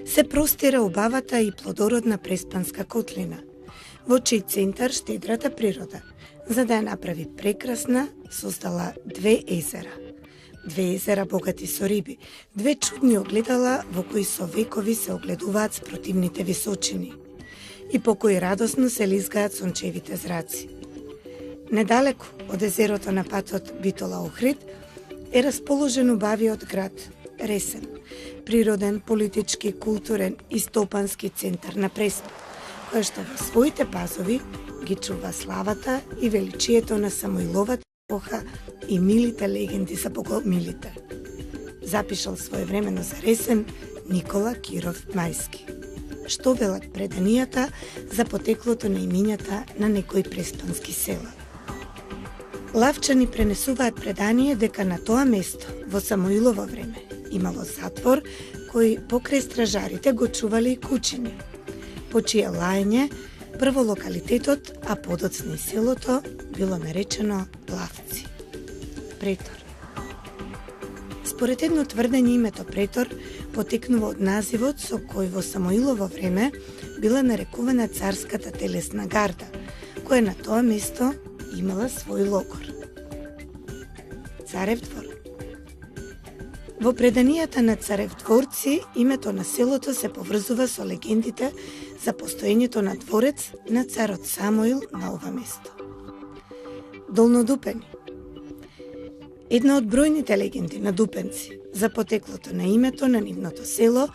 се простира убавата и плодородна Преспанска котлина, во чиј центар штедрата природа, за да ја направи прекрасна, создала две езера. Две езера богати со риби, две чудни огледала во кои со векови се огледуваат спротивните височини и по кои радосно се лизгаат сончевите зраци. Недалеку од езерото на патот Битола-Охрид е расположен убавиот град Ресен, природен, политички, културен и стопански центар на Преспа, која што во своите пазови ги чува славата и величието на Самоиловата епоха и милите легенди за богомилите. Запишал своевремено за Ресен Никола Киров Мајски. Што велат преданијата за потеклото на имињата на некои преспански села? Лавчани пренесуваат предание дека на тоа место, во Самоилово време, имало затвор кој покрај стражарите го чували и кучиња, по чие лајање прво локалитетот, а подоцна и селото било наречено Плавци. Претор. Според едно тврдење името Претор потекнува од називот со кој во Самоилово време била нарекувана царската телесна гарда, која на тоа место имала свој логор. Царев двор. Во преданијата на Царев дворци, името на селото се поврзува со легендите за постоењето на дворец на царот Самоил на ова место. Долнодупени. Една од бројните легенди на Дупенци за потеклото на името на нивното село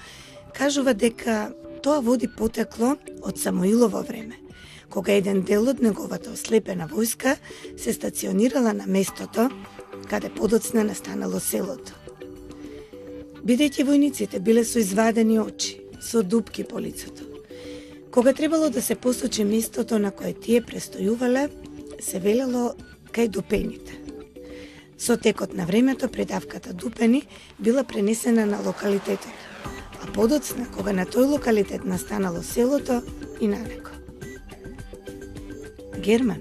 кажува дека тоа води потекло од Самоилово време, кога еден дел од неговата ослепена војска се стационирала на местото каде подоцна настанало селото. Бидејќи војниците биле со извадени очи, со дупки по лицето, кога требало да се посочи местото на кое тие престојувале, се велело кај Дупените. Со текот на времето предавката Дупени била пренесена на локалитетот, а подоцна, кога на тој локалитет настанало селото, и налеко. Герман.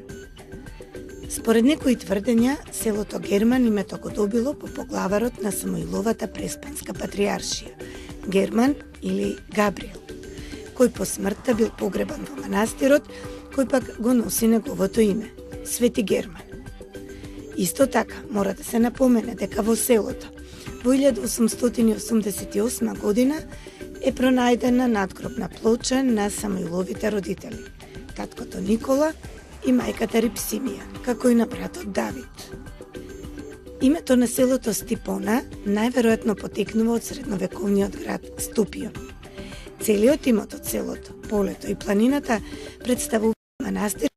Според некои тврдења, селото Герман името го добило по поглаварот на Самоиловата Преспанска патриаршија, Герман или Габриел, кој по смртта бил погребан во манастирот, кој пак го носи неговото име, Свети Герман. Исто така, мора да се напомене дека во селото, во 1888 година, е пронајдена надгробна плоча на Самоиловите родители, таткото Никола и мајката Рипсимија, како и на братот Давид. Името на селото Стипона најверојатно потекнува од средновековниот град Ступион. Целиот имот од селото, полето и планината представува манастир